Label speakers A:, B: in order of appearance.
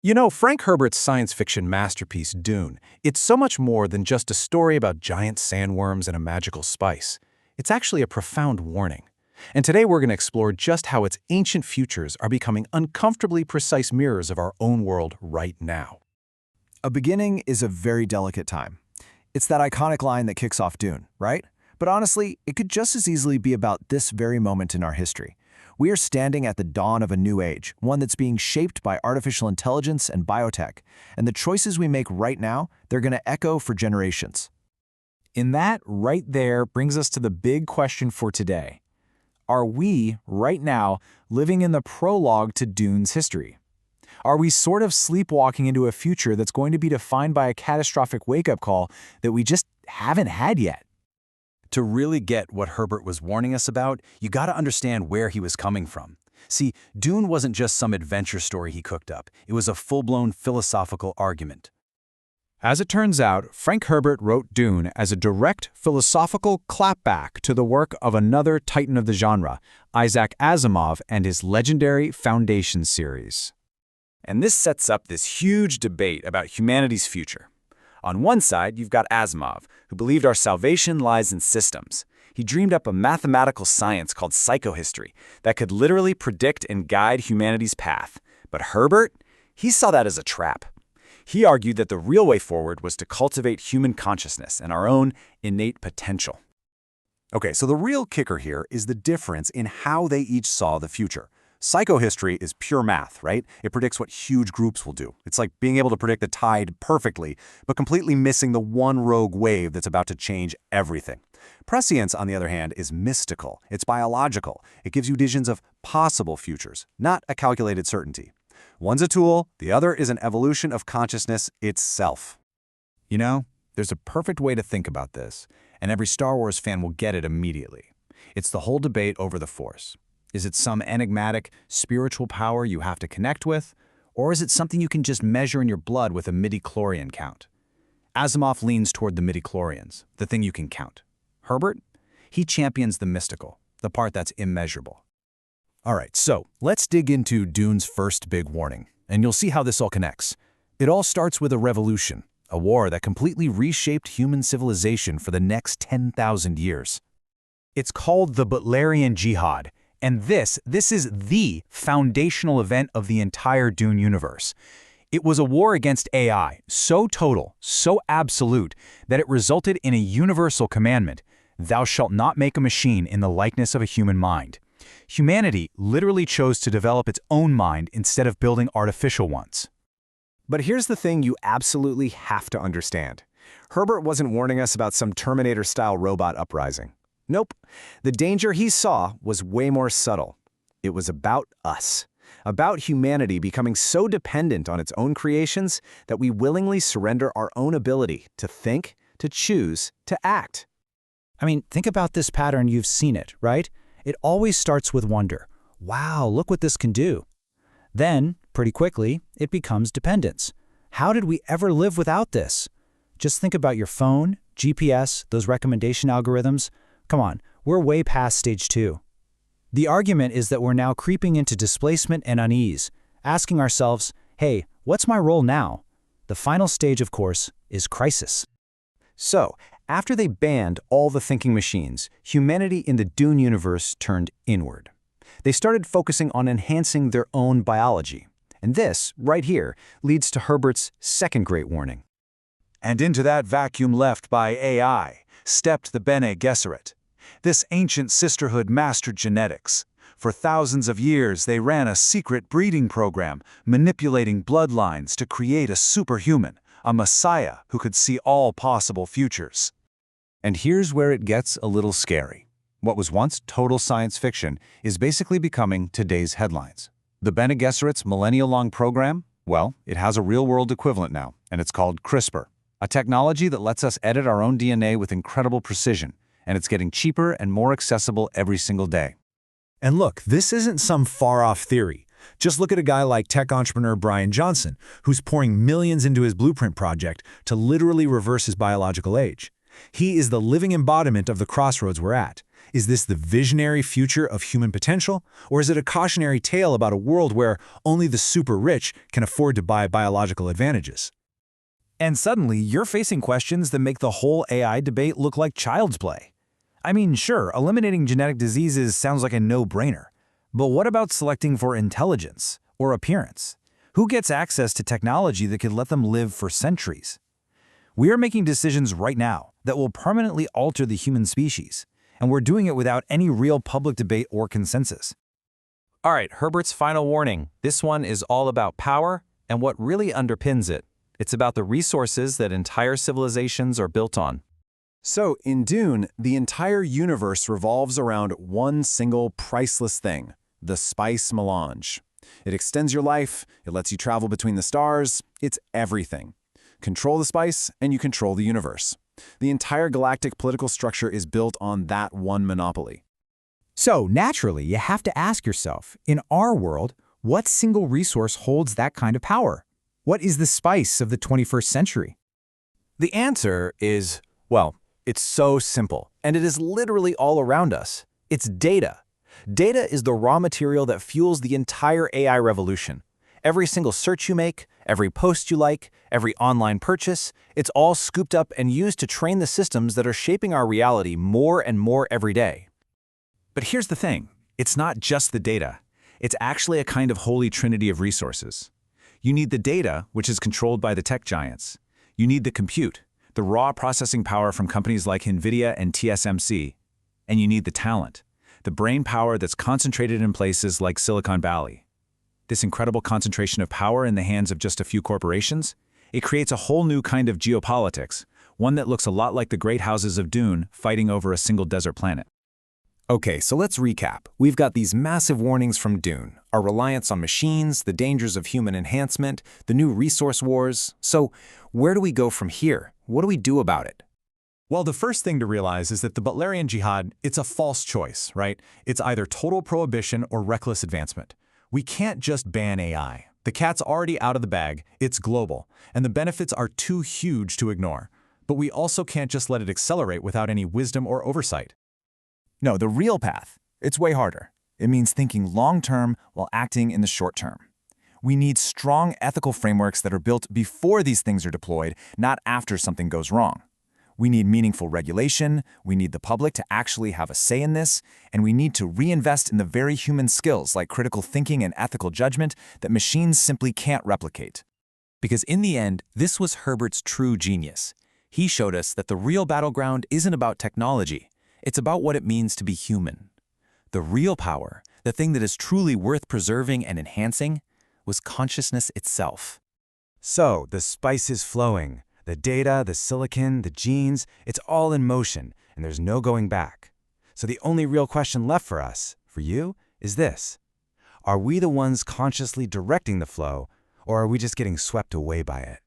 A: You know, Frank Herbert's science fiction masterpiece, Dune, it's so much more than just a story about giant sandworms and a magical spice. It's actually a profound warning. And today we're going to explore just how its ancient futures are becoming uncomfortably precise mirrors of our own world right now.
B: A beginning is a very delicate time. It's that iconic line that kicks off Dune, right? But honestly, it could just as easily be about this very moment in our history. We are standing at the dawn of a new age, one that's being shaped by artificial intelligence and biotech, and the choices we make right now, they're going to echo for generations.
C: And that right there brings us to the big question for today. Are we, right now, living in the prologue to Dune's history? Are we sort of sleepwalking into a future that's going to be defined by a catastrophic wake-up call that we just haven't had yet?
A: To really get what Herbert was warning us about, you gotta understand where he was coming from. See, Dune wasn't just some adventure story he cooked up. It was a full-blown philosophical argument.
C: As it turns out, Frank Herbert wrote Dune as a direct philosophical clapback to the work of another titan of the genre, Isaac Asimov and his legendary Foundation series.
D: And this sets up this huge debate about humanity's future. On one side, you've got Asimov, who believed our salvation lies in systems. He dreamed up a mathematical science called psychohistory that could literally predict and guide humanity's path. But Herbert, he saw that as a trap. He argued that the real way forward was to cultivate human consciousness and our own innate potential.
E: Okay, so the real kicker here is the difference in how they each saw the future. Psychohistory is pure math, right? It predicts what huge groups will do. It's like being able to predict the tide perfectly, but completely missing the one rogue wave that's about to change everything. Prescience, on the other hand, is mystical. It's biological. It gives you visions of possible futures, not a calculated certainty. One's a tool, the other is an evolution of consciousness itself.
B: You know, there's a perfect way to think about this, and every Star Wars fan will get it immediately. It's the whole debate over the Force. Is it some enigmatic, spiritual power you have to connect with? Or is it something you can just measure in your blood with a midi-chlorian count? Asimov leans toward the midi-chlorians, the thing you can count. Herbert? He champions the mystical, the part that's immeasurable.
A: All right, so let's dig into Dune's first big warning, and you'll see how this all connects. It all starts with a revolution, a war that completely reshaped human civilization for the next 10,000 years.
C: It's called the Butlerian Jihad. And this is the foundational event of the entire Dune universe. It was a war against AI, so total, so absolute, that it resulted in a universal commandment: thou shalt not make a machine in the likeness of a human mind. Humanity literally chose to develop its own mind instead of building artificial ones.
B: But here's the thing you absolutely have to understand. Herbert wasn't warning us about some Terminator-style robot uprising. Nope. The danger he saw was way more subtle. It was about us. About humanity becoming so dependent on its own creations that we willingly surrender our own ability to think, to choose, to act.
C: I mean, think about this pattern. You've seen it, right? It always starts with wonder. Wow, look what this can do. Then, pretty quickly, it becomes dependence. How did we ever live without this? Just think about your phone, GPS, those recommendation algorithms. Come on, we're way past stage 2. The argument is that we're now creeping into displacement and unease, asking ourselves, hey, what's my role now? The final stage, of course, is crisis.
B: So, after they banned all the thinking machines, humanity in the Dune universe turned inward. They started focusing on enhancing their own biology. And this, right here, leads to Herbert's second great warning.
F: And into that vacuum left by AI stepped the Bene Gesserit. This ancient sisterhood mastered genetics. For thousands of years, they ran a secret breeding program, manipulating bloodlines to create a superhuman, a messiah who could see all possible futures.
E: And here's where it gets a little scary. What was once total science fiction is basically becoming today's headlines. The Bene Gesserit's millennia-long program? Well, it has a real-world equivalent now, and it's called CRISPR, a technology that lets us edit our own DNA with incredible precision, and it's getting cheaper and more accessible every single day.
G: And look, this isn't some far-off theory. Just look at a guy like tech entrepreneur Brian Johnson, who's pouring millions into his Blueprint project to literally reverse his biological age. He is the living embodiment of the crossroads we're at. Is this the visionary future of human potential, or is it a cautionary tale about a world where only the super rich can afford to buy biological advantages?
B: And suddenly, you're facing questions that make the whole AI debate look like child's play. I mean, sure, eliminating genetic diseases sounds like a no-brainer. But what about selecting for intelligence or appearance? Who gets access to technology that could let them live for centuries? We are making decisions right now that will permanently alter the human species, and we're doing it without any real public debate or consensus.
A: All right, Herbert's final warning. This one is all about power and what really underpins it. It's about the resources that entire civilizations are built on. So, in Dune, the entire universe revolves around one single priceless thing, the spice melange. It extends your life, it lets you travel between the stars, it's everything. Control the spice, and you control the universe. The entire galactic political structure is built on that one monopoly.
C: So, naturally, you have to ask yourself, in our world, what single resource holds that kind of power? What is the spice of the 21st century?
A: The answer is, well, it's so simple, and it is literally all around us. It's data. Data is the raw material that fuels the entire AI revolution. Every single search you make, every post you like, every online purchase, it's all scooped up and used to train the systems that are shaping our reality more and more every day.
B: But here's the thing. It's not just the data. It's actually a kind of holy trinity of resources. You need the data, which is controlled by the tech giants. You need the compute, the raw processing power from companies like NVIDIA and TSMC. And you need the talent, the brain power that's concentrated in places like Silicon Valley. This incredible concentration of power in the hands of just a few corporations, it creates a whole new kind of geopolitics, one that looks a lot like the great houses of Dune fighting over a single desert planet.
A: Okay, so let's recap. We've got these massive warnings from Dune, our reliance on machines, the dangers of human enhancement, the new resource wars. So where do we go from here? What do we do about it?
G: Well, the first thing to realize is that the Butlerian Jihad, it's a false choice, right? It's either total prohibition or reckless advancement. We can't just ban AI. The cat's already out of the bag, it's global, and the benefits are too huge to ignore. But we also can't just let it accelerate without any wisdom or oversight.
D: No, the real path, it's way harder. It means thinking long-term while acting in the short term. We need strong ethical frameworks that are built before these things are deployed, not after something goes wrong. We need meaningful regulation, we need the public to actually have a say in this, and we need to reinvest in the very human skills like critical thinking and ethical judgment that machines simply can't replicate.
A: Because in the end, this was Herbert's true genius. He showed us that the real battleground isn't about technology. It's about what it means to be human. The real power, the thing that is truly worth preserving and enhancing, was consciousness itself.
B: So, the spice is flowing. The data, the silicon, the genes, it's all in motion, and there's no going back. So the only real question left for us, for you, is this. Are we the ones consciously directing the flow, or are we just getting swept away by it?